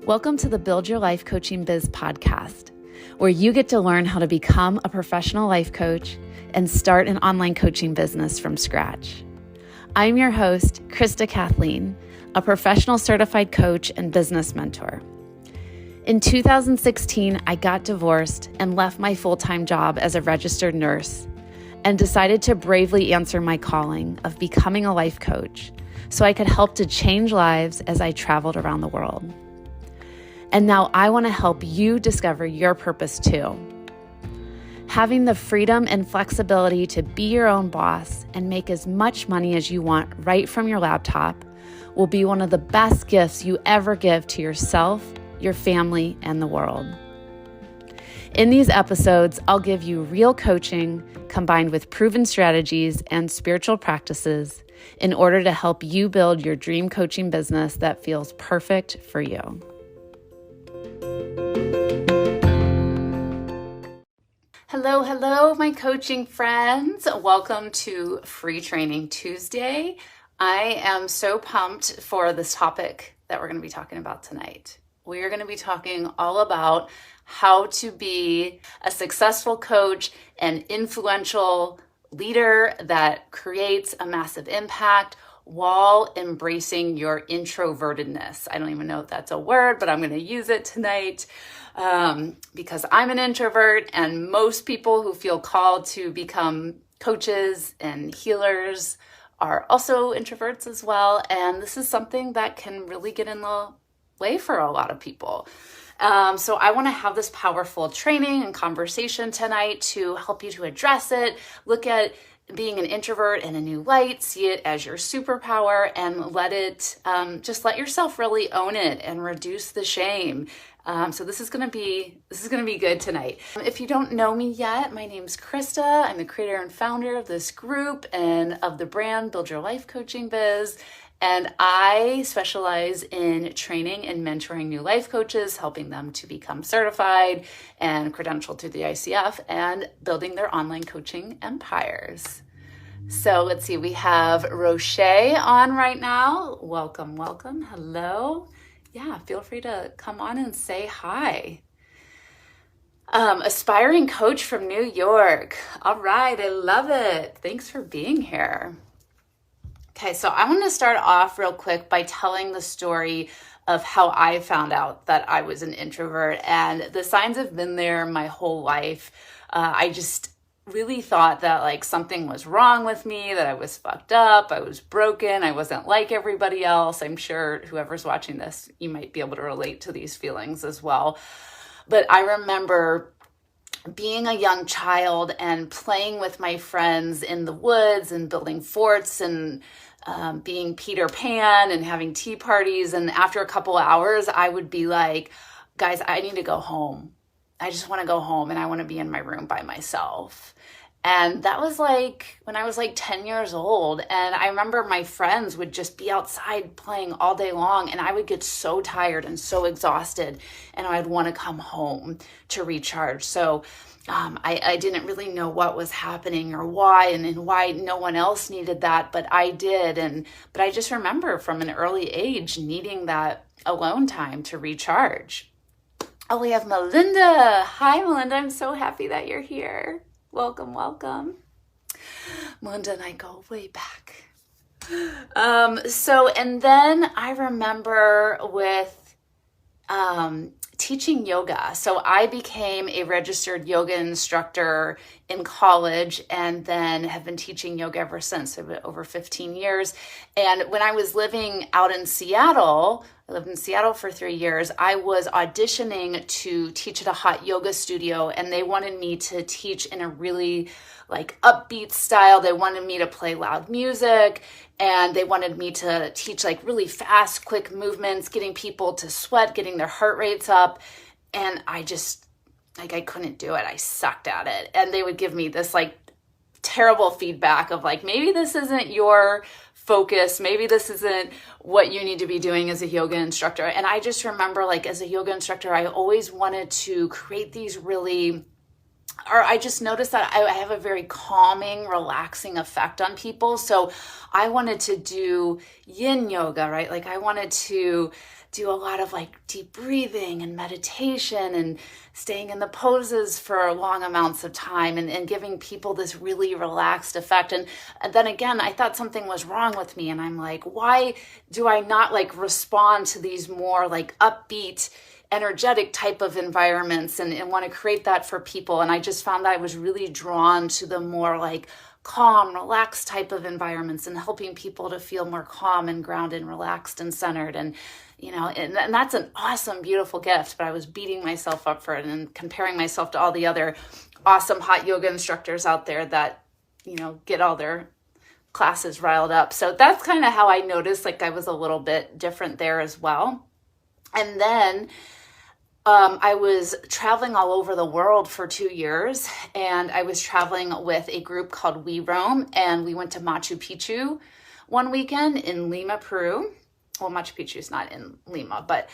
Welcome to the Build Your Life Coaching Biz podcast, where you get to learn how to become a professional life coach and start an online coaching business from scratch. I'm your host, Krista Kathleen, a professional certified coach and business mentor. In 2016, I got divorced and left my full-time job as a registered nurse and decided to bravely answer my calling of becoming a life coach so I could help to change lives as I traveled around the world. And now I want to help you discover your purpose too. Having the freedom and flexibility to be your own boss and make as much money as you want right from your laptop will be one of the best gifts you ever give to yourself, your family, and the world. In these episodes, I'll give you real coaching combined with proven strategies and spiritual practices in order to help you build your dream coaching business that feels perfect for you. Hello, my coaching friends. Welcome to Free Training Tuesday. I am so pumped for this topic that we're going to be talking about tonight. We are going to be talking all about how to be a successful coach and influential leader that creates a massive impact while embracing your introvertedness. I don't even know if that's a word, but I'm going to use it tonight because I'm an introvert, and most people who feel called to become coaches and healers are also introverts as well. And this is something that can really get in the way for a lot of people. So I want to have this powerful training and conversation tonight to help you to address it, look at being an introvert in a new light, see it as your superpower, and just let yourself really own it and reduce the shame. So this is gonna be good tonight. If you don't know me yet, my name's Krista. I'm the creator and founder of this group and of the brand Build Your Life Coaching Biz. And I specialize in training and mentoring new life coaches, helping them to become certified and credentialed through the ICF and building their online coaching empires. So let's see, we have Roche on right now. Welcome. Hello. Yeah, feel free to come on and say hi. Aspiring coach from New York. All right, I love it. Thanks for being here. Okay, so I want to start off real quick by telling the story of how I found out that I was an introvert, and the signs have been there my whole life. I just really thought that like something was wrong with me, that I was fucked up, I was broken, I wasn't like everybody else. I'm sure whoever's watching this, you might be able to relate to these feelings as well. But I remember being a young child and playing with my friends in the woods and building forts and being Peter Pan and having tea parties. And after a couple of hours, I would be like, guys, I need to go home. I just want to go home and I want to be in my room by myself. And that was like when I was like 10 years old. And I remember my friends would just be outside playing all day long, and I would get so tired and so exhausted, and I'd want to come home to recharge. So I didn't really know what was happening or why, and why no one else needed that, but I did. But I just remember from an early age needing that alone time to recharge. Oh, we have Melinda. Hi, Melinda. I'm so happy that you're here. Welcome. Melinda and I go way back. And then I remember with teaching yoga. So I became a registered yoga instructor in college and then have been teaching yoga ever since. So over 15 years. And when I was living out in Seattle, I lived in Seattle for 3 years, I was auditioning to teach at a hot yoga studio, and they wanted me to teach in a really like upbeat style. They wanted me to play loud music, and they wanted me to teach like really fast, quick movements, getting people to sweat, getting their heart rates up. And I just, like, I couldn't do it. I sucked at it. And they would give me this like terrible feedback of like, maybe this isn't your focus. Maybe this isn't what you need to be doing as a yoga instructor. And I just remember like as a yoga instructor, I always wanted to create these really or I just noticed that I have a very calming, relaxing effect on people. So I wanted to do yin yoga, right? Like I wanted to do a lot of like deep breathing and meditation and staying in the poses for long amounts of time and giving people this really relaxed effect. And then again, I thought something was wrong with me. And I'm like, why do I not like respond to these more like upbeat, energetic type of environments and want to create that for people? And I just found that I was really drawn to the more like calm, relaxed type of environments and helping people to feel more calm and grounded and relaxed and centered. And and that's an awesome, beautiful gift, but I was beating myself up for it and comparing myself to all the other awesome hot yoga instructors out there that, get all their classes riled up. So that's kind of how I noticed like I was a little bit different there as well. And then I was traveling all over the world for 2 years, and I was traveling with a group called We Roam, and we went to Machu Picchu one weekend in Lima, Peru. Well, Machu Picchu is not in Lima, but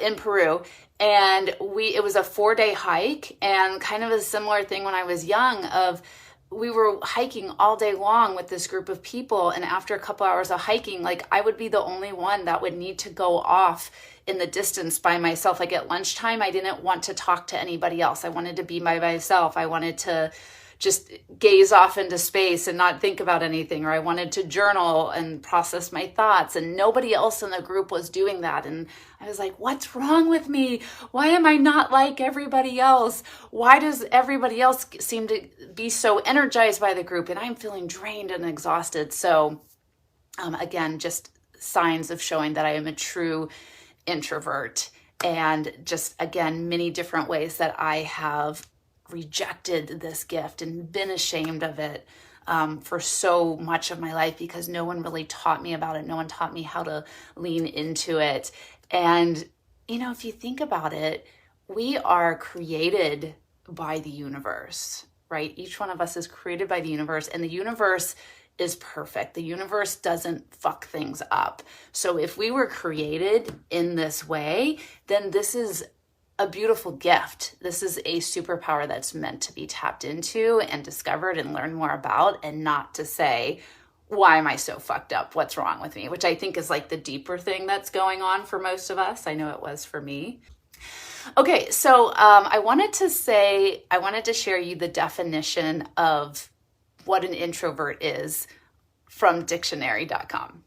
in Peru. And it was a 4-day hike, and kind of a similar thing when I was young of we were hiking all day long with this group of people. And after a couple hours of hiking, like I would be the only one that would need to go off in the distance by myself. Like at lunchtime, I didn't want to talk to anybody else. I wanted to be by myself. I wanted to just gaze off into space and not think about anything, or I wanted to journal and process my thoughts, and nobody else in the group was doing that. And I was like, what's wrong with me? Why am I not like everybody else? Why does everybody else seem to be so energized by the group and I'm feeling drained and exhausted? So again, just signs of showing that I am a true introvert, and just again, many different ways that I have rejected this gift and been ashamed of it for so much of my life because no one really taught me about it. No one taught me how to lean into it. And, if you think about it, we are created by the universe, right? Each one of us is created by the universe, and the universe is perfect. The universe doesn't fuck things up. So if we were created in this way, then this is a beautiful gift. This is a superpower that's meant to be tapped into and discovered and learned more about, and not to say, why am I so fucked up? What's wrong with me? Which I think is like the deeper thing that's going on for most of us. I know it was for me. Okay, so I wanted to share you the definition of what an introvert is from dictionary.com.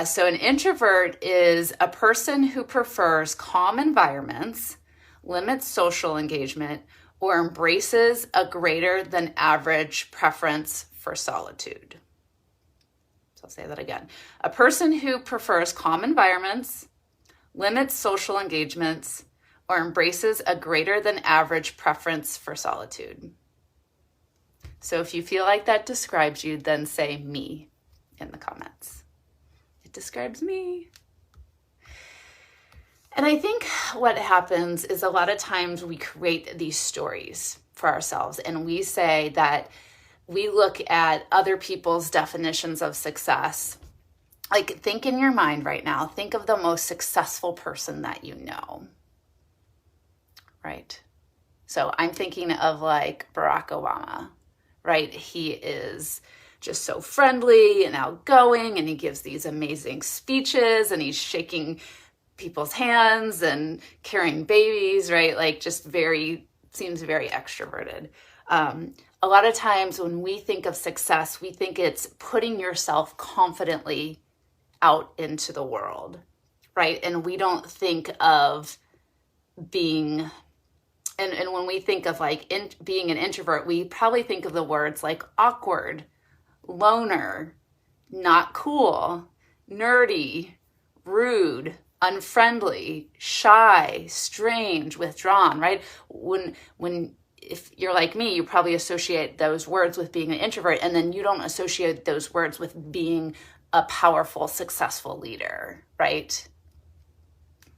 So an introvert is a person who prefers calm environments, limits social engagement, or embraces a greater than average preference for solitude. So I'll say that again. A person who prefers calm environments, limits social engagements, or embraces a greater than average preference for solitude. So if you feel like that describes you, then say me in the comments. It describes me. And I think what happens is a lot of times we create these stories for ourselves, and we say that we look at other people's definitions of success. Like, think in your mind right now, think of the most successful person that you know, right? So I'm thinking of like Barack Obama, right? He is just so friendly and outgoing, and he gives these amazing speeches, and he's shaking people's hands and carrying babies, right? Like, just seems very extroverted. A lot of times when we think of success, we think it's putting yourself confidently out into the world, right? And we don't think of being, and when we think of like being an introvert, we probably think of the words like awkward, loner, not cool, nerdy, rude, unfriendly, shy, strange, withdrawn, right? If you're like me, you probably associate those words with being an introvert, and then you don't associate those words with being a powerful, successful leader, right?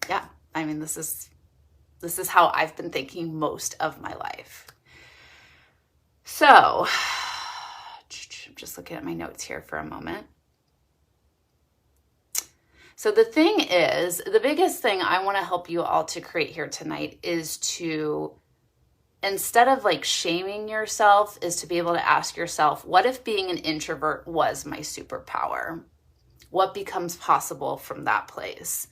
Yeah, I mean, this is how I've been thinking most of my life. So, I'm just looking at my notes here for a moment. So the thing is, the biggest thing I want to help you all to create here tonight is to instead of like shaming yourself, is to be able to ask yourself, what if being an introvert was my superpower? What becomes possible from that place?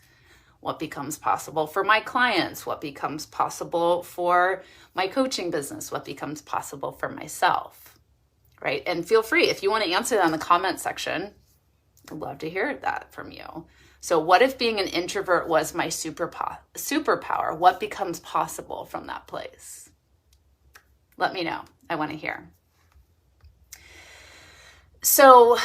What becomes possible for my clients? What becomes possible for my coaching business? What becomes possible for myself? Right? And feel free, if you want to answer that in the comment section, I'd love to hear that from you. So what if being an introvert was my superpower? What becomes possible from that place? Let me know. I want to hear. So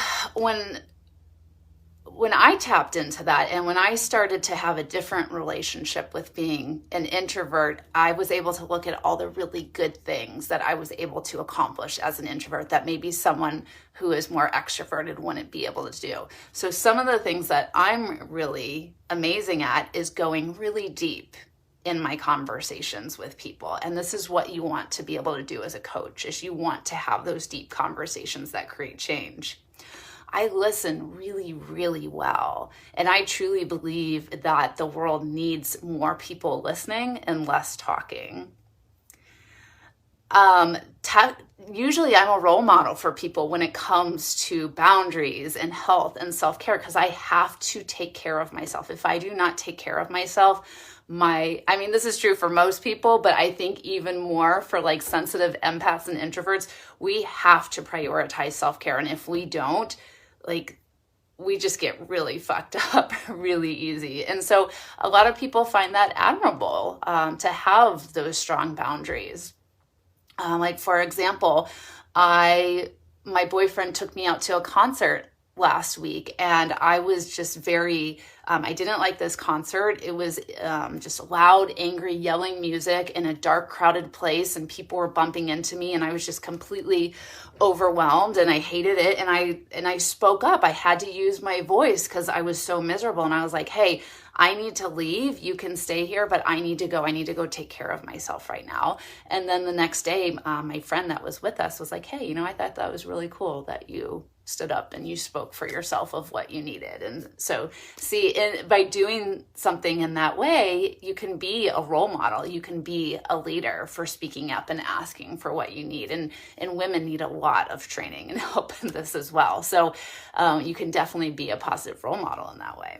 when I tapped into that and when I started to have a different relationship with being an introvert, I was able to look at all the really good things that I was able to accomplish as an introvert that maybe someone who is more extroverted wouldn't be able to do. So some of the things that I'm really amazing at is going really deep in my conversations with people. And this is what you want to be able to do as a coach, is you want to have those deep conversations that create change. I listen really, really well. And I truly believe that the world needs more people listening and less talking. Usually I'm a role model for people when it comes to boundaries and health and self-care, because I have to take care of myself. If I do not take care of myself, this is true for most people, but I think even more for like sensitive empaths and introverts, we have to prioritize self-care. And if we don't, we just get really fucked up really easy. And so a lot of people find that admirable, to have those strong boundaries. For example, my boyfriend took me out to a concert last week, and I was just I didn't like this concert. It was just loud, angry, yelling music in a dark, crowded place, and people were bumping into me, and I was just completely overwhelmed, and I hated it. And I spoke up. I had to use my voice because I was so miserable. And I was like, hey, I need to leave. You can stay here, but I need to go. I need to go take care of myself right now. And then the next day, my friend that was with us was like, hey, I thought that was really cool that you stood up and you spoke for yourself of what you needed. And so by doing something in that way, you can be a role model. You can be a leader for speaking up and asking for what you need. And women need a lot of training and help in this as well. So you can definitely be a positive role model in that way.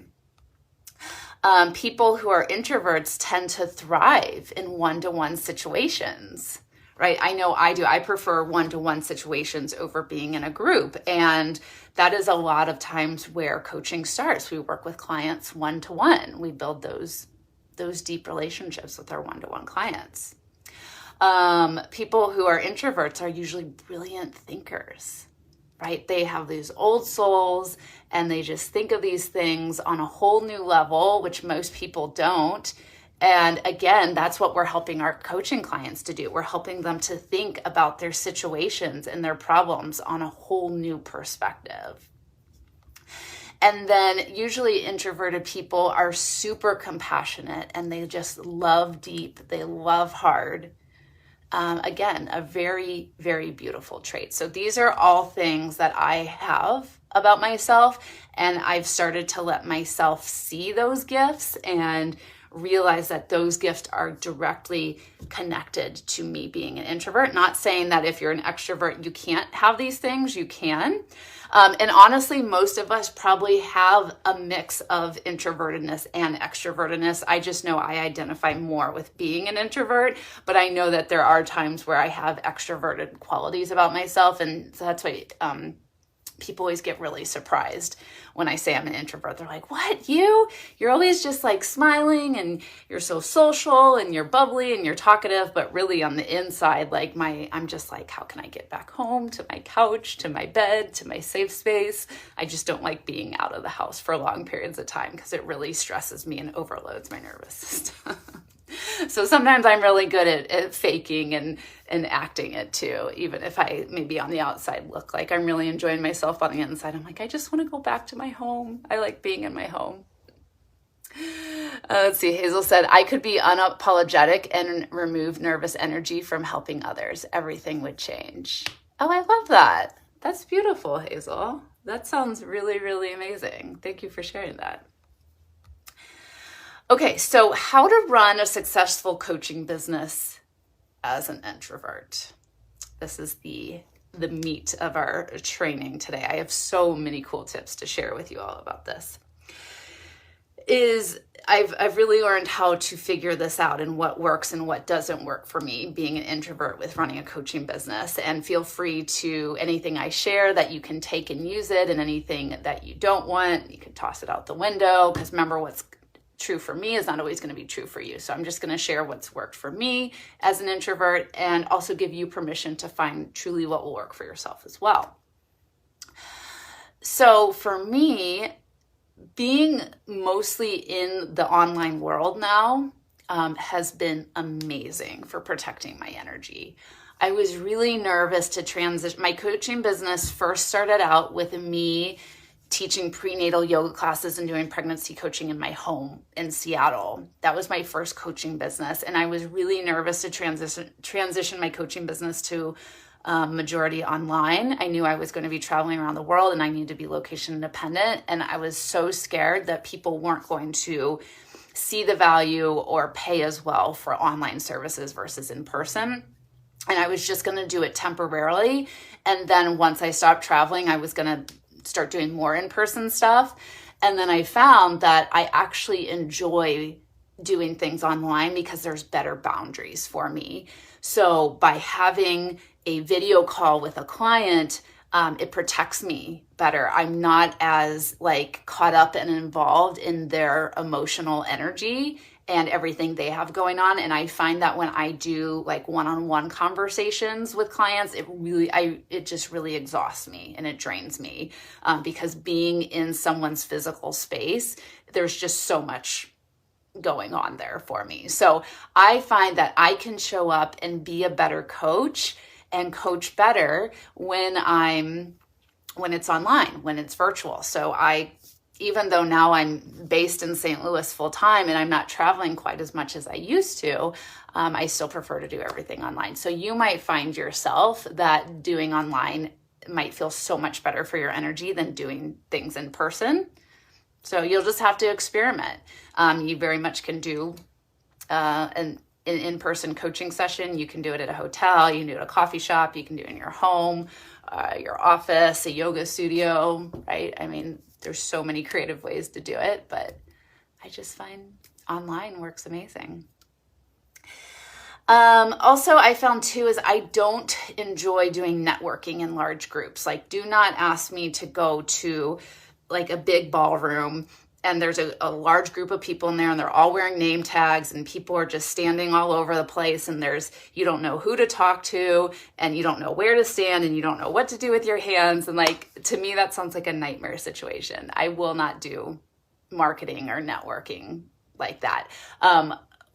People who are introverts tend to thrive in one-to-one situations, right? I know I do. I prefer one-to-one situations over being in a group. And that is a lot of times where coaching starts. We work with clients one-to-one. We build those deep relationships with our one-to-one clients. People who are introverts are usually brilliant thinkers, right? They have these old souls and they just think of these things on a whole new level, which most people don't. And again, that's what we're helping our coaching clients to do. We're helping them to think about their situations and their problems on a whole new perspective. And then usually introverted people are super compassionate and they just love deep. They love hard. Again, a very, very beautiful trait. So these are all things that I have about myself, and I've started to let myself see those gifts and realize that those gifts are directly connected to me being an introvert. Not saying that if you're an extrovert, you can't have these things, you can. And honestly, most of us probably have a mix of introvertedness and extrovertedness. I just know I identify more with being an introvert, but I know that there are times where I have extroverted qualities about myself. And so that's why people always get really surprised when I say I'm an introvert. They're like, what, you're always just like smiling and you're so social and you're bubbly and you're talkative, but really on the inside, like I'm just like, how can I get back home to my couch, to my bed, to my safe space? I just don't like being out of the house for long periods of time because it really stresses me and overloads my nervous system. So sometimes I'm really good at faking and acting it too, even if I maybe on the outside look like I'm really enjoying myself. On the inside, I'm like, I just want to go back to my home. I like being in my home. Let's see. Hazel said, I could be unapologetic and remove nervous energy from helping others. Everything would change. Oh, I love that. That's beautiful, Hazel. That sounds really, really amazing. Thank you for sharing that. Okay, so how to run a successful coaching business as an introvert? This is the meat of our training today. I have so many cool tips to share with you all about this. I've really learned how to figure this out and what works and what doesn't work for me being an introvert with running a coaching business. And feel free to anything I share that you can take and use it, and anything that you don't want, you can toss it out the window, because remember, what's true for me is not always going to be true for you. So I'm just going to share what's worked for me as an introvert, and also give you permission to find truly what will work for yourself as well. So for me, being mostly in the online world now has been amazing for protecting my energy. I was really nervous to transition. My coaching business first started out with me teaching prenatal yoga classes and doing pregnancy coaching in my home in Seattle. That was my first coaching business. And I was really nervous to transition my coaching business to majority online. I knew I was going to be traveling around the world and I needed to be location independent. And I was so scared that people weren't going to see the value or pay as well for online services versus in person. And I was just going to do it temporarily. And then once I stopped traveling, I was going to start doing more in-person stuff. And then I found that I actually enjoy doing things online because there's better boundaries for me. So by having a video call with a client, it protects me better. I'm not as caught up and involved in their emotional energy and everything they have going on. And I find that when I do one-on-one conversations with clients, it just really exhausts me and it drains me because being in someone's physical space, there's just so much going on there for me. So I find that I can show up and be a better coach and coach better when it's online, when it's virtual. So even though now I'm based in St. Louis full time and I'm not traveling quite as much as I used to, I still prefer to do everything online. So you might find yourself that doing online might feel so much better for your energy than doing things in person. So you'll just have to experiment. You very much can do an in-person coaching session. You can do it at a hotel, you can do it at a coffee shop, you can do it in your home, your office, a yoga studio, right? I mean, there's so many creative ways to do it, but I just find online works amazing. Also, I found too, is I don't enjoy doing networking in large groups. Do not ask me to go to a big ballroom and there's a large group of people in there and they're all wearing name tags and people are just standing all over the place and you don't know who to talk to and you don't know where to stand and you don't know what to do with your hands. And to me, that sounds like a nightmare situation. I will not do marketing or networking like that.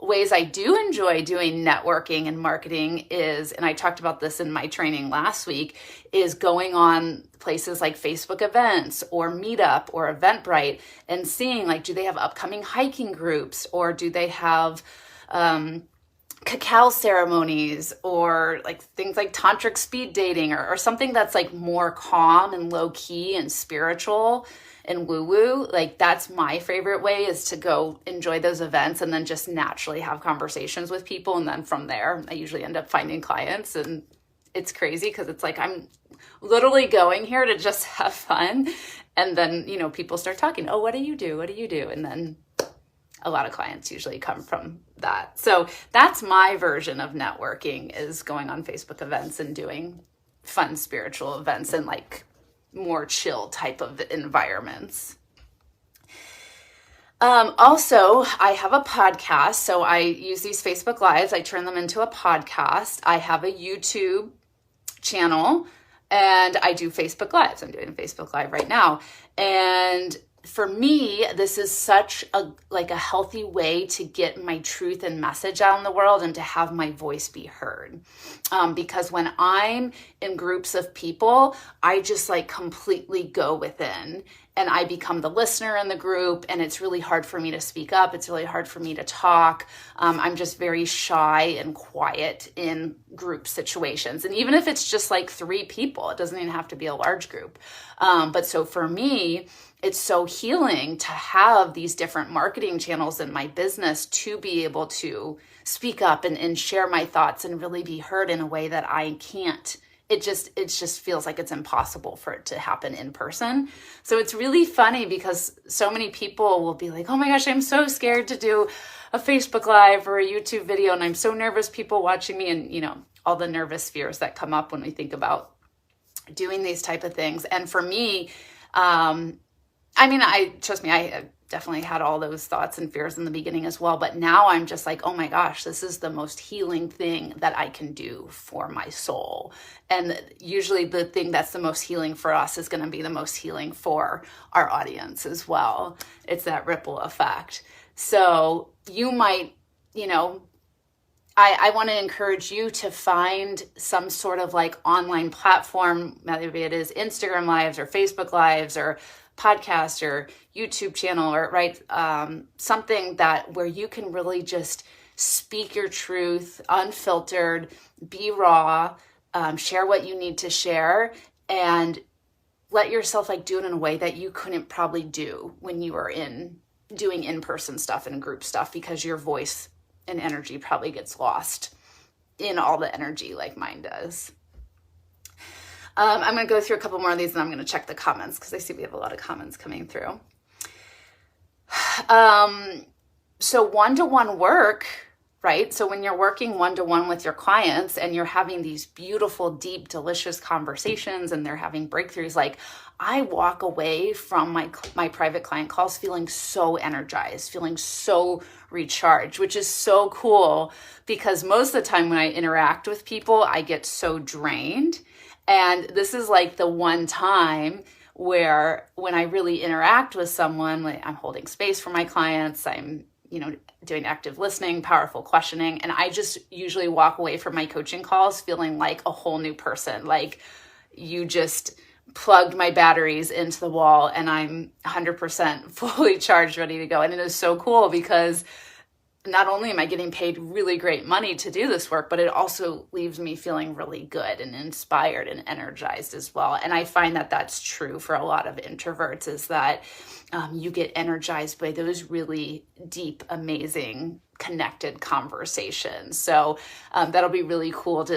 Ways I do enjoy doing networking and marketing is, and I talked about this in my training last week, is going on places like Facebook events or Meetup or Eventbrite and seeing do they have upcoming hiking groups, or do they have cacao ceremonies, or things like tantric speed dating, or something that's more calm and low key and spiritual and woo-woo. That's my favorite way, is to go enjoy those events and then just naturally have conversations with people. And then from there, I usually end up finding clients. And it's crazy because it's I'm literally going here to just have fun. And then, people start talking, oh, what do you do? What do you do? And then a lot of clients usually come from that. So that's my version of networking, is going on Facebook events and doing fun spiritual events and more chill type of environments. Also, I have a podcast. So I use these Facebook Lives. I turn them into a podcast. I have a YouTube channel and I do Facebook Lives. I'm doing a Facebook Live right now. And for me, this is such a healthy way to get my truth and message out in the world and to have my voice be heard. Because when I'm in groups of people, I just completely go within and I become the listener in the group, and it's really hard for me to speak up. It's really hard for me to talk. I'm just very shy and quiet in group situations. And even if it's just like 3 people, it doesn't even have to be a large group. But so for me, it's so healing to have these different marketing channels in my business to be able to speak up and share my thoughts and really be heard in a way that I can't. It just feels like it's impossible for it to happen in person. So it's really funny because so many people will be like, oh my gosh, I'm so scared to do a Facebook Live or a YouTube video, and I'm so nervous people watching me, and all the nervous fears that come up when we think about doing these type of things. And for me, trust me, I definitely had all those thoughts and fears in the beginning as well. But now I'm just like, oh my gosh, this is the most healing thing that I can do for my soul. And usually the thing that's the most healing for us is going to be the most healing for our audience as well. It's that ripple effect. So you might, I want to encourage you to find some sort of like online platform, maybe it is Instagram Lives or Facebook Lives or podcast or YouTube channel, or something that where you can really just speak your truth, unfiltered, be raw, share what you need to share, and let yourself do it in a way that you couldn't probably do when you were doing in-person stuff and group stuff, because your voice and energy probably gets lost in all the energy like mine does. I'm going to go through a couple more of these, and I'm going to check the comments because I see we have a lot of comments coming through. So one-to-one work, right? So when you're working one-to-one with your clients and you're having these beautiful, deep, delicious conversations and they're having breakthroughs, I walk away from my private client calls feeling so energized, feeling so recharged, which is so cool because most of the time when I interact with people, I get so drained. And this is the one time where when I really interact with someone, I'm holding space for my clients, I'm, doing active listening, powerful questioning, and I just usually walk away from my coaching calls feeling like a whole new person. You just plugged my batteries into the wall and I'm 100% fully charged, ready to go. And it is so cool because not only am I getting paid really great money to do this work, but it also leaves me feeling really good and inspired and energized as well. And I find that that's true for a lot of introverts, is that you get energized by those really deep, amazing, connected conversations. So that'll be really cool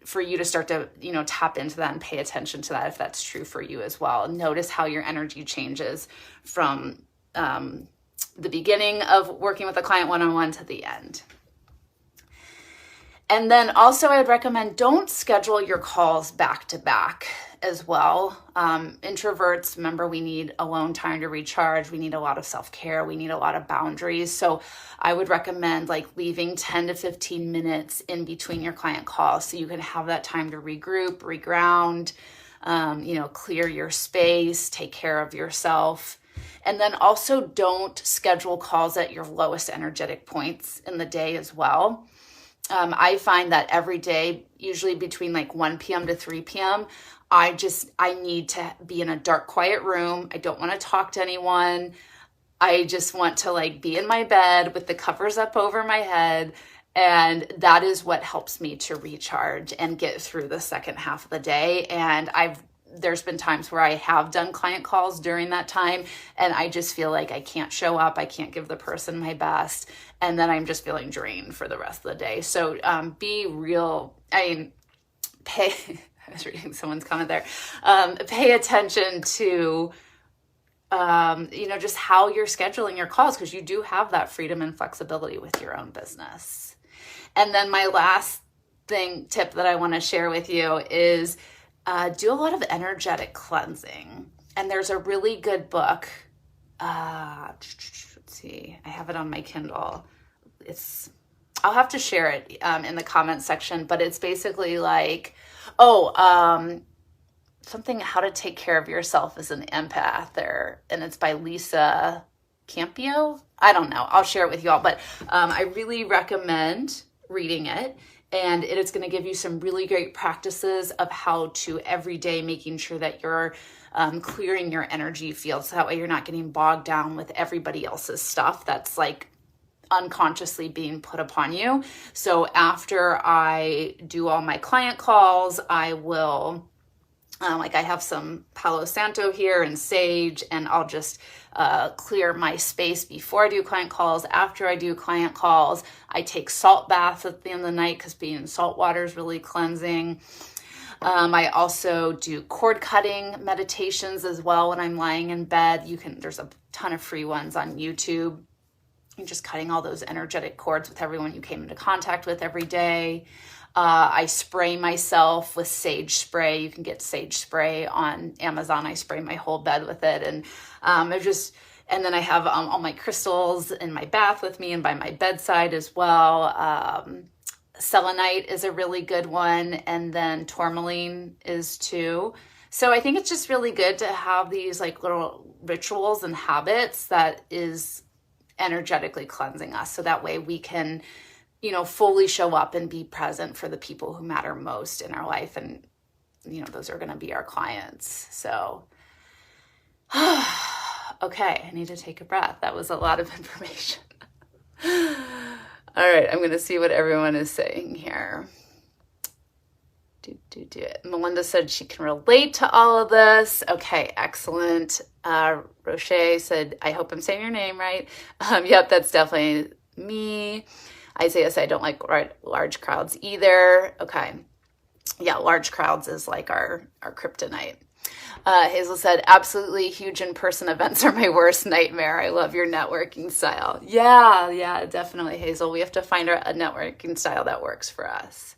for you to start to, tap into that and pay attention to that if that's true for you as well. Notice how your energy changes from the beginning of working with a client one-on-one to the end. And then also I would recommend don't schedule your calls back to back as well. Introverts, remember, we need alone time to recharge. We need a lot of self-care. We need a lot of boundaries. So I would recommend leaving 10 to 15 minutes in between your client calls so you can have that time to regroup, reground, clear your space, take care of yourself. And then also don't schedule calls at your lowest energetic points in the day as well. I find that every day, usually between 1 p.m. to 3 p.m., I need to be in a dark, quiet room. I don't want to talk to anyone. I just want to be in my bed with the covers up over my head. And that is what helps me to recharge and get through the second half of the day. And there's been times where I have done client calls during that time and I just feel like I can't show up. I can't give the person my best. And then I'm just feeling drained for the rest of the day. So be real. I was reading someone's comment there. Pay attention to, just how you're scheduling your calls, because you do have that freedom and flexibility with your own business. And then my last tip that I want to share with you is do a lot of energetic cleansing. And there's a really good book. Let's see. I have it on my Kindle. I'll have to share it in the comments section, but it's basically something, how to take care of yourself as an empath, and it's by Lisa Campio. I don't know. I'll share it with you all, but I really recommend reading it. And it is going to give you some really great practices of how to every day making sure that you're clearing your energy field. So that way you're not getting bogged down with everybody else's stuff that's like unconsciously being put upon you. So after I do all my client calls, I will, I have some Palo Santo here and sage, and I'll just clear my space before I do client calls. After I do client calls, I take salt baths at the end of the night because being in salt water is really cleansing. I also do cord cutting meditations as well when I'm lying in bed. There's a ton of free ones on YouTube. You're just cutting all those energetic cords with everyone you came into contact with every day. I spray myself with sage spray. You can get sage spray on Amazon. I spray my whole bed with it. And and then I have all my crystals in my bath with me and by my bedside as well. Selenite is a really good one. And then tourmaline is too. So I think it's just really good to have these like little rituals and habits that is energetically cleansing us. So that way we can, fully show up and be present for the people who matter most in our life. And, those are going to be our clients. So, okay, I need to take a breath. That was a lot of information. All right, I'm going to see what everyone is saying here. Do it. Melinda said she can relate to all of this. Okay, excellent. Roche said, I hope I'm saying your name right. Yep, that's definitely me. Isaiah said, I don't like large crowds either. Okay. Yeah, large crowds is like our kryptonite. Hazel said, absolutely, huge in-person events are my worst nightmare. I love your networking style. Yeah, definitely, Hazel. We have to find a networking style that works for us.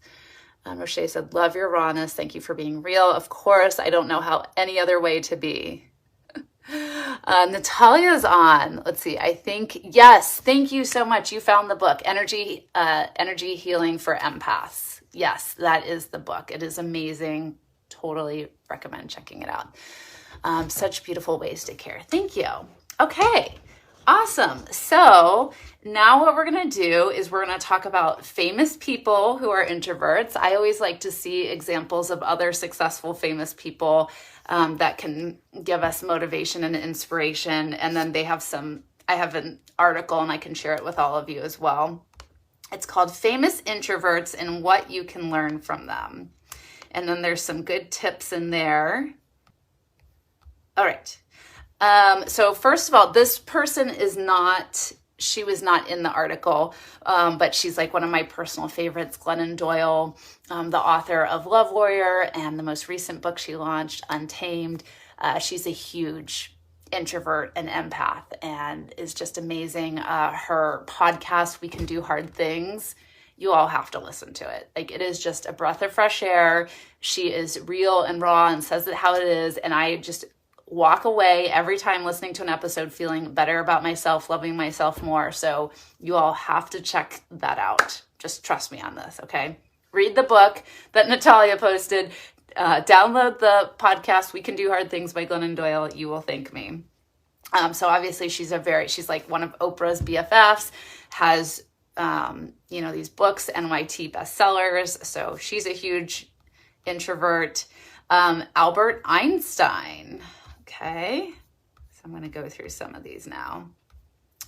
Roche said, love your rawness. Thank you for being real. Of course, I don't know how any other way to be. Natalia's on. Let's see. I think, yes. Thank you so much. You found the book, Energy Healing for Empaths. Yes, that is the book. It is amazing. Totally recommend checking it out. Such beautiful ways to care. Thank you. Okay. Awesome. So now what we're going to do is we're going to talk about famous people who are introverts. I always like to see examples of other successful famous people that can give us motivation and inspiration. And then I have an article and I can share it with all of you as well. It's called Famous Introverts and What You Can Learn from Them. And then there's some good tips in there. All right. So first of all, this person she was not in the article, but she's like one of my personal favorites, Glennon Doyle, the author of Love Warrior and the most recent book she launched, Untamed. She's a huge introvert and empath and is just amazing. Her podcast, We Can Do Hard Things, you all have to listen to it. Like, it is just a breath of fresh air. She is real and raw and says it how it is. And I just walk away every time listening to an episode feeling better about myself, loving myself more. So you all have to check that out. Just trust me on this, okay? Read the book that Natalia posted. Download the podcast, We Can Do Hard Things by Glennon Doyle. You will thank me. So obviously she's like one of Oprah's BFFs, has, these books, NYT bestsellers. So she's a huge introvert. Albert Einstein. Okay. So I'm going to go through some of these now.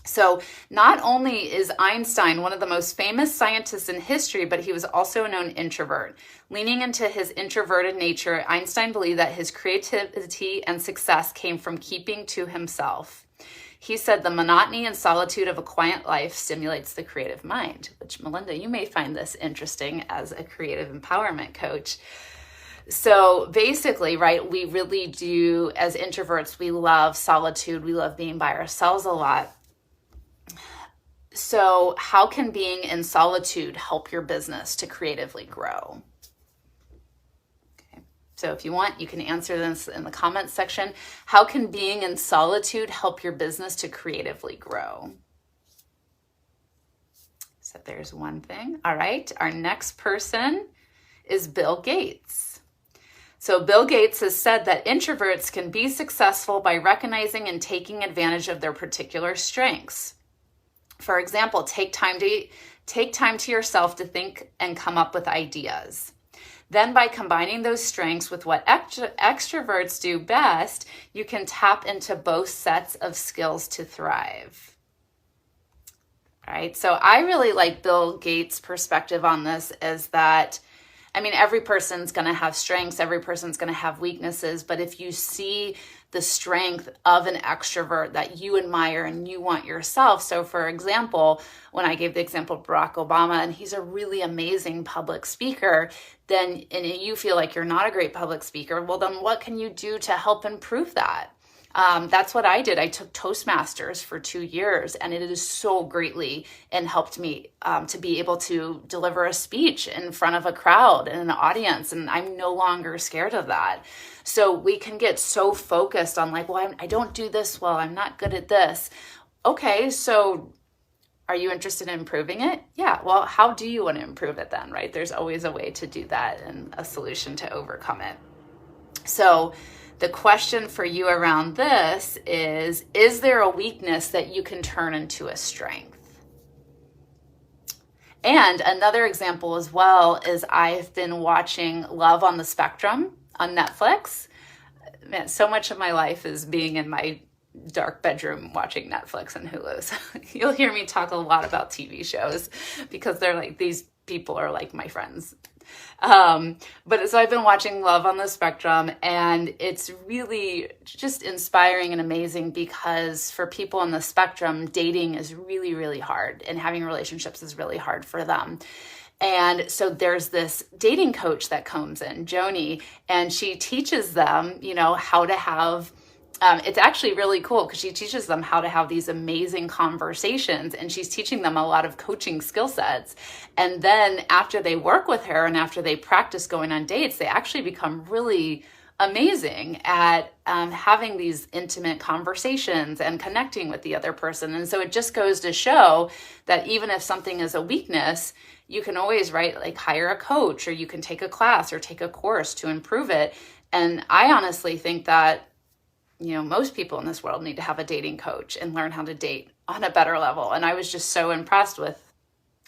So not only is Einstein one of the most famous scientists in history, but he was also a known introvert. Leaning into his introverted nature, Einstein believed that his creativity and success came from keeping to himself. He said the monotony and solitude of a quiet life stimulates the creative mind, which, Melinda, you may find this interesting as a creative empowerment coach. So basically, right, we really do, as introverts, we love solitude. We love being by ourselves a lot. So how can being in solitude help your business to creatively grow? Okay. So if you want, you can answer this in the comments section. How can being in solitude help your business to creatively grow? So there's one thing. All right. Our next person is Bill Gates. So Bill Gates has said that introverts can be successful by recognizing and taking advantage of their particular strengths. For example, take time to yourself to think and come up with ideas. Then by combining those strengths with what extroverts do best, you can tap into both sets of skills to thrive. All right, so I really like Bill Gates' perspective on this is that, I mean, every person's going to have strengths, every person's going to have weaknesses, but if you see the strength of an extrovert that you admire and you want yourself. So for example, when I gave the example of Barack Obama, and he's a really amazing public speaker, then, and you feel like you're not a great public speaker, well, then what can you do to help improve that? That's what I did. I took Toastmasters for 2 years, and it is so greatly and helped me to be able to deliver a speech in front of a crowd and an audience, and I'm no longer scared of that. So we can get so focused on like, well, I don't do this well, I'm not good at this. Okay, so are you interested in improving it? Yeah, well, how do you want to improve it then, right? There's always a way to do that and a solution to overcome it. So the question for you around this is there a weakness that you can turn into a strength? And another example as well is I've been watching Love on the Spectrum on Netflix. Man, so much of my life is being in my dark bedroom watching Netflix and Hulu. So you'll hear me talk a lot about TV shows because they're like, these people are like my friends. But so I've been watching Love on the Spectrum, and it's really just inspiring and amazing because for people on the spectrum, dating is really, really hard, and having relationships is really hard for them. And so there's this dating coach that comes in, Joni, and she teaches them, how to have it's actually really cool because she teaches them how to have these amazing conversations, and she's teaching them a lot of coaching skill sets. And then after they work with her and after they practice going on dates, they actually become really amazing at having these intimate conversations and connecting with the other person. And so it just goes to show that even if something is a weakness, you can always, hire a coach, or you can take a class or take a course to improve it. And I honestly think that most people in this world need to have a dating coach and learn how to date on a better level. And I was just so impressed with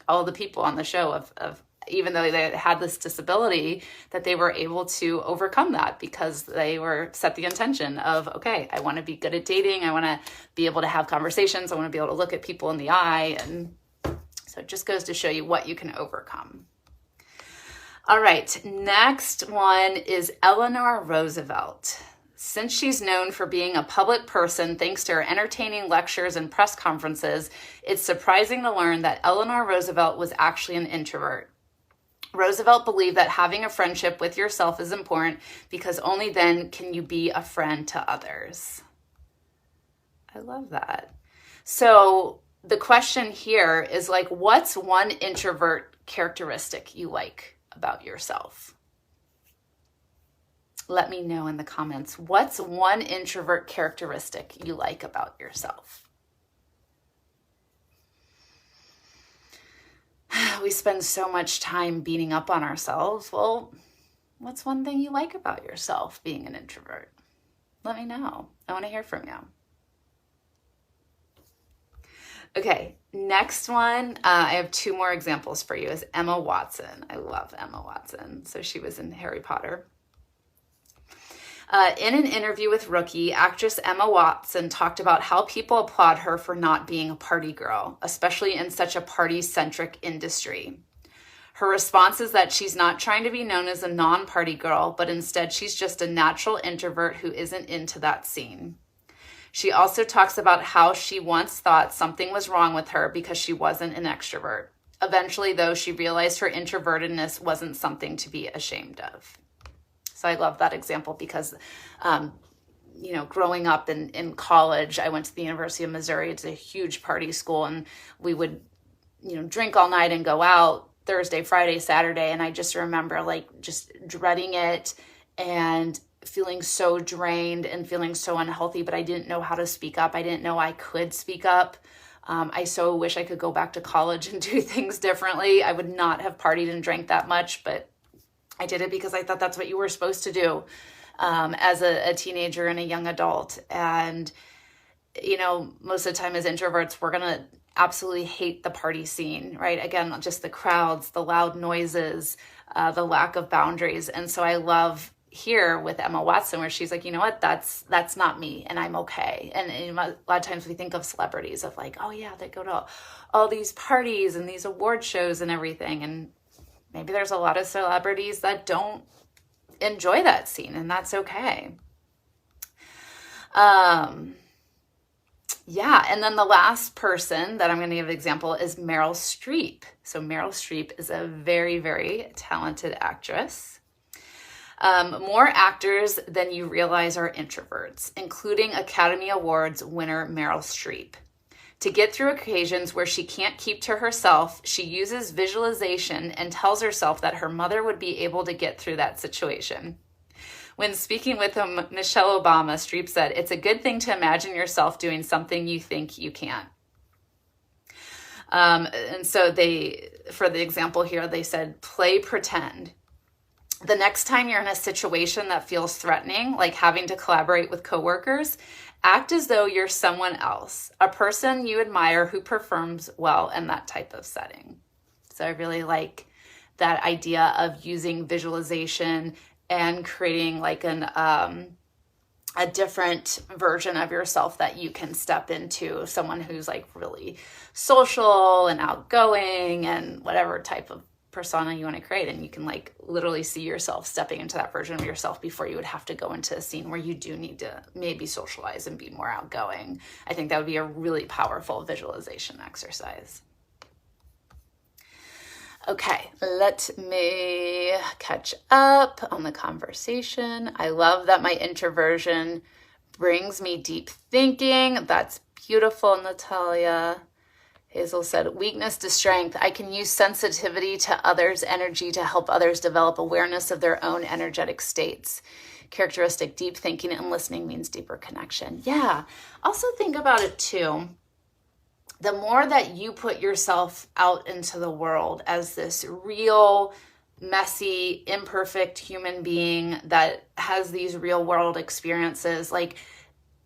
all the people on the show of even though they had this disability, that they were able to overcome that because they were set the intention of, okay, I want to be good at dating. I want to be able to have conversations. I want to be able to look at people in the eye. And so it just goes to show you what you can overcome. All right, next one is Eleanor Roosevelt. Since she's known for being a public person thanks to her entertaining lectures and press conferences, it's surprising to learn that Eleanor Roosevelt was actually an introvert. Roosevelt believed that having a friendship with yourself is important because only then can you be a friend to others. I love that. So the question here is what's one introvert characteristic you like about yourself? Let me know in the comments. What's one introvert characteristic you like about yourself? We spend so much time beating up on ourselves. Well, what's one thing you like about yourself being an introvert? Let me know. I want to hear from you. Okay, next one, I have 2 more examples for you, is Emma Watson. I love Emma Watson. So she was in Harry Potter. In an interview with Rookie, actress Emma Watson talked about how people applaud her for not being a party girl, especially in such a party-centric industry. Her response is that she's not trying to be known as a non-party girl, but instead she's just a natural introvert who isn't into that scene. She also talks about how she once thought something was wrong with her because she wasn't an extrovert. Eventually, though, she realized her introvertedness wasn't something to be ashamed of. So I love that example because, growing up in college, I went to the University of Missouri. It's a huge party school, and we would, drink all night and go out Thursday, Friday, Saturday. And I just remember just dreading it and feeling so drained and feeling so unhealthy, but I didn't know how to speak up. I didn't know I could speak up. I so wish I could go back to college and do things differently. I would not have partied and drank that much, but I did it because I thought that's what you were supposed to do as a teenager and a young adult. And, most of the time as introverts, we're going to absolutely hate the party scene, right? Again, just the crowds, the loud noises, the lack of boundaries. And so I love here with Emma Watson, where she's like, you know what, that's not me, and I'm okay. And a lot of times we think of celebrities of like, oh yeah, they go to all these parties and these award shows and everything. And maybe there's a lot of celebrities that don't enjoy that scene, and that's okay. Yeah, and then the last person that I'm going to give an example is Meryl Streep. So Meryl Streep is a very, very talented actress. More actors than you realize are introverts, including Academy Awards winner Meryl Streep. To get through occasions where she can't keep to herself, she uses visualization and tells herself that her mother would be able to get through that situation. When speaking with Michelle Obama, Streep said, "It's a good thing to imagine yourself doing something you think you can't." And so for the example here, they said, play pretend. The next time you're in a situation that feels threatening, like having to collaborate with coworkers, act as though you're someone else, a person you admire who performs well in that type of setting. So I really like that idea of using visualization and creating like a different version of yourself that you can step into, someone who's like really social and outgoing and whatever type of persona you want to create. And you can like literally see yourself stepping into that version of yourself before you would have to go into a scene where you do need to maybe socialize and be more outgoing. I think that would be a really powerful visualization exercise. Okay, let me catch up on the conversation. I love that my introversion brings me deep thinking. That's beautiful, Natalia. Hazel said, weakness to strength. I can use sensitivity to others' energy to help others develop awareness of their own energetic states. Characteristic, deep thinking and listening means deeper connection. Yeah, also think about it too. The more that you put yourself out into the world as this real, messy, imperfect human being that has these real world experiences, like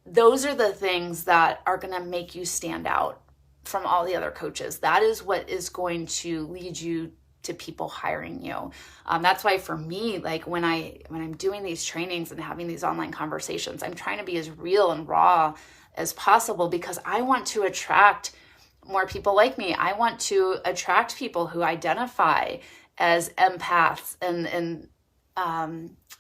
those are the things that are going to make you stand out from all the other coaches. That is what is going to lead you to people hiring you. That's why for me, like when I'm doing these trainings and having these online conversations, I'm trying to be as real and raw as possible because I want to attract more people like me. I want to attract people who identify as empaths and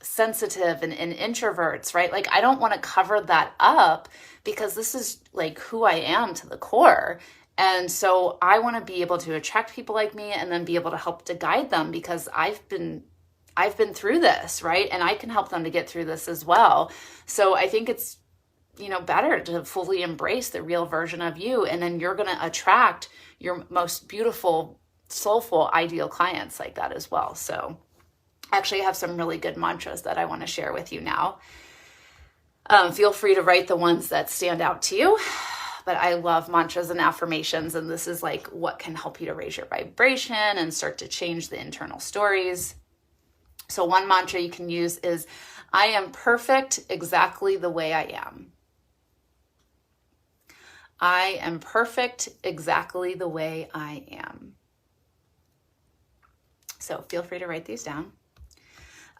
sensitive and introverts, right? Like I don't want to cover that up because this is like who I am to the core. And so I want to be able to attract people like me and then be able to help to guide them because I've been through this, right? And I can help them to get through this as well. So I think it's, better to fully embrace the real version of you. And then you're going to attract your most beautiful, soulful, ideal clients like that as well. So actually I have some really good mantras that I want to share with you now. Feel free to write the ones that stand out to you. But I love mantras and affirmations, and this is like what can help you to raise your vibration and start to change the internal stories. So one mantra you can use is, I am perfect exactly the way I am. I am perfect exactly the way I am. So feel free to write these down.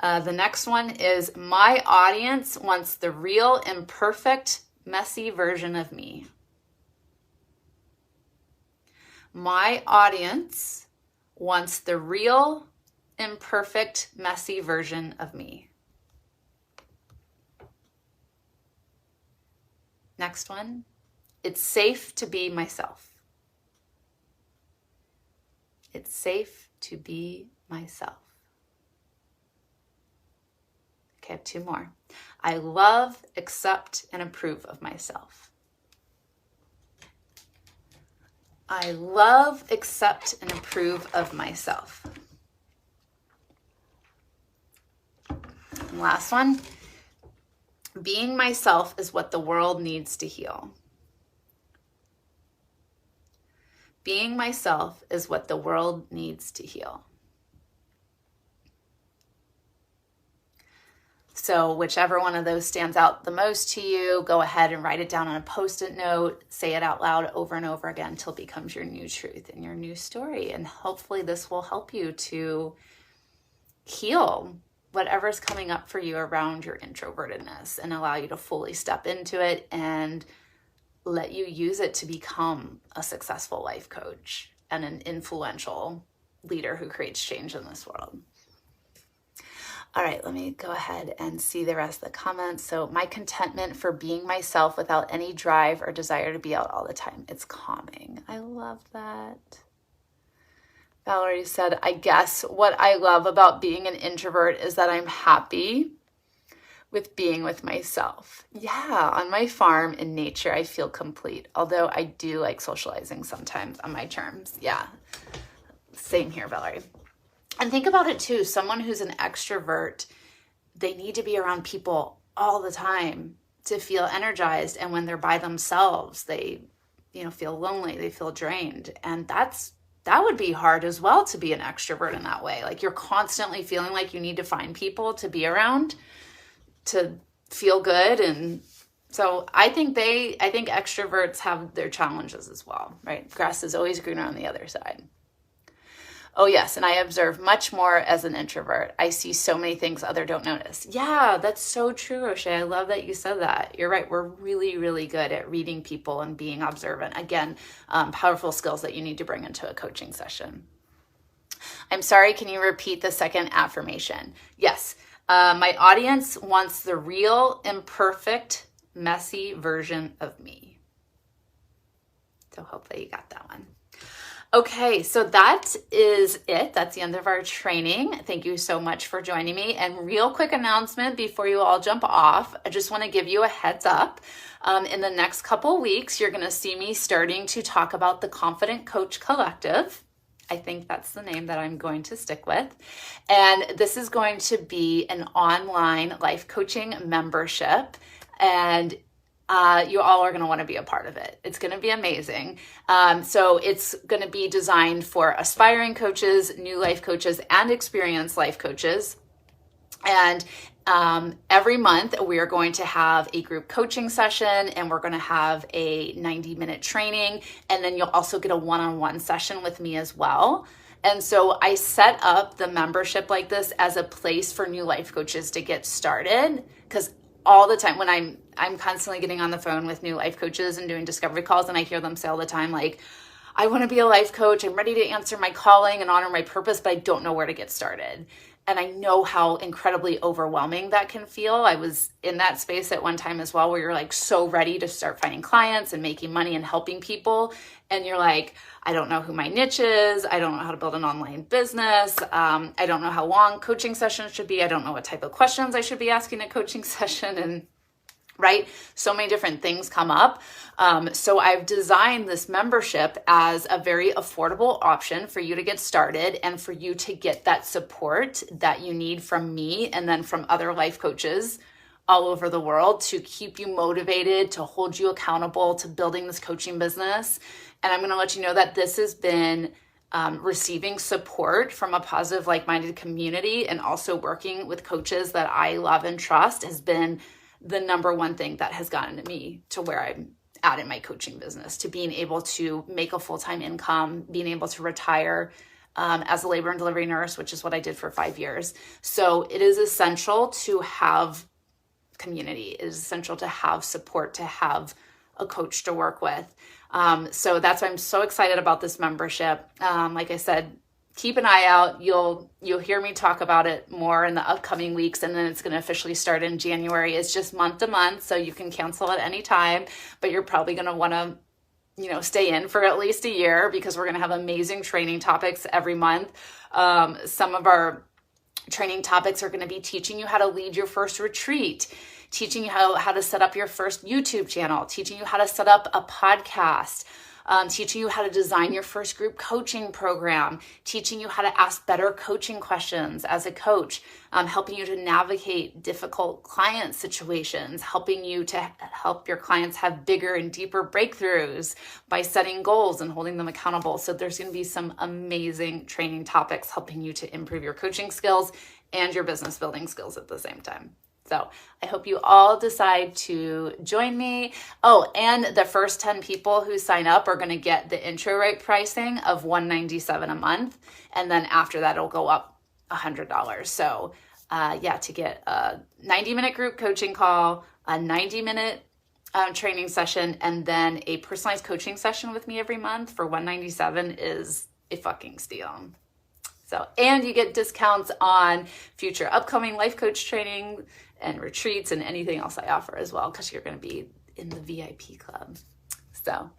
The next one is, my audience wants the real, imperfect, messy version of me. My audience wants the real, imperfect, messy version of me. Next one, it's safe to be myself. It's safe to be myself. Okay, I have two more. I love, accept, and approve of myself. I love, accept, and approve of myself. And last one, being myself is what the world needs to heal. Being myself is what the world needs to heal. So whichever one of those stands out the most to you, go ahead and write it down on a Post-it note, say it out loud over and over again until it becomes your new truth and your new story. And hopefully this will help you to heal whatever's coming up for you around your introvertedness and allow you to fully step into it and let you use it to become a successful life coach and an influential leader who creates change in this world. All right, let me go ahead and see the rest of the comments. So my contentment for being myself without any drive or desire to be out all the time. It's calming. I love that. Valerie said, I guess what I love about being an introvert is that I'm happy with being with myself. Yeah, on my farm in nature, I feel complete. Although I do like socializing sometimes on my terms. Yeah, same here, Valerie. And think about it too. Someone who's an extrovert, they need to be around people all the time to feel energized. And when they're by themselves, they, feel lonely, they feel drained. And that would be hard as well to be an extrovert in that way. Like you're constantly feeling like you need to find people to be around to feel good. And so I think extroverts have their challenges as well, right? Grass is always greener on the other side. Oh yes, and I observe much more as an introvert. I see so many things others don't notice. Yeah, that's so true, O'Shea. I love that you said that. You're right. We're really, really good at reading people and being observant. Again, powerful skills that you need to bring into a coaching session. I'm sorry, can you repeat the second affirmation? Yes, my audience wants the real, imperfect, messy version of me. So hopefully you got that one. Okay, so that is it. That's the end of our training. Thank you so much for joining me. And real quick announcement before you all jump off, I just want to give you a heads up. In the next couple weeks, you're going to see me starting to talk about the Confident Coach Collective. I think that's the name that I'm going to stick with. And this is going to be an online life coaching membership. And you all are going to want to be a part of it. It's going to be amazing. So it's going to be designed for aspiring coaches, new life coaches, and experienced life coaches. And every month we are going to have a group coaching session, and we're going to have a 90-minute training. And then you'll also get a one-on-one session with me as well. And so I set up the membership like this as a place for new life coaches to get started, because all the time when I'm constantly getting on the phone with new life coaches and doing discovery calls, and I hear them say all the time, like, I want to be a life coach. I'm ready to answer my calling and honor my purpose, but I don't know where to get started. And I know how incredibly overwhelming that can feel. I was in that space at one time as well, where you're like so ready to start finding clients and making money and helping people. And you're like, I don't know who my niche is. I don't know how to build an online business. I don't know how long coaching sessions should be. I don't know what type of questions I should be asking a coaching session. And right? So many different things come up. So I've designed this membership as a very affordable option for you to get started and for you to get that support that you need from me and then from other life coaches all over the world to keep you motivated, to hold you accountable to building this coaching business. And I'm going to let you know that this has been receiving support from a positive, like-minded community, and also working with coaches that I love and trust has been the number one thing that has gotten me to where I'm at in my coaching business, to being able to make a full-time income, being able to retire as a labor and delivery nurse, which is what I did for 5 years. So it is essential to have community. It is essential to have support, to have a coach to work with. So that's why I'm so excited about this membership. Like I said, keep an eye out. You'll hear me talk about it more in the upcoming weeks, and then it's going to officially start in January. It's just month to month, so you can cancel at any time, but you're probably going to want to stay in for at least a year, because we're going to have amazing training topics every month. Some of our training topics are going to be teaching you how to lead your first retreat, teaching you how to set up your first YouTube channel, teaching you how to set up a podcast, teaching you how to design your first group coaching program, teaching you how to ask better coaching questions as a coach, helping you to navigate difficult client situations, helping you to help your clients have bigger and deeper breakthroughs by setting goals and holding them accountable. So there's going to be some amazing training topics helping you to improve your coaching skills and your business building skills at the same time. So I hope you all decide to join me. Oh, and the first 10 people who sign up are going to get the intro rate pricing of $197 a month. And then after that, it'll go up $100. So to get a 90-minute group coaching call, a 90-minute training session, and then a personalized coaching session with me every month for $197 is a fucking steal. So, and you get discounts on future upcoming life coach training and retreats and anything else I offer as well, because you're going to be in the VIP club. So,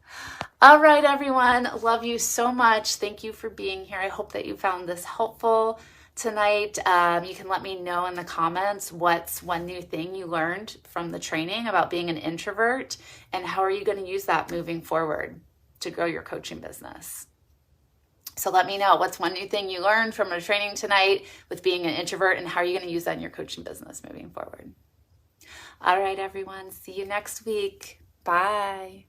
all right, everyone. Love you so much. Thank you for being here. I hope that you found this helpful tonight. You can let me know in the comments what's one new thing you learned from the training about being an introvert, and how are you going to use that moving forward to grow your coaching business. So let me know what's one new thing you learned from a training tonight with being an introvert, and how are you going to use that in your coaching business moving forward. All right, everyone. See you next week. Bye.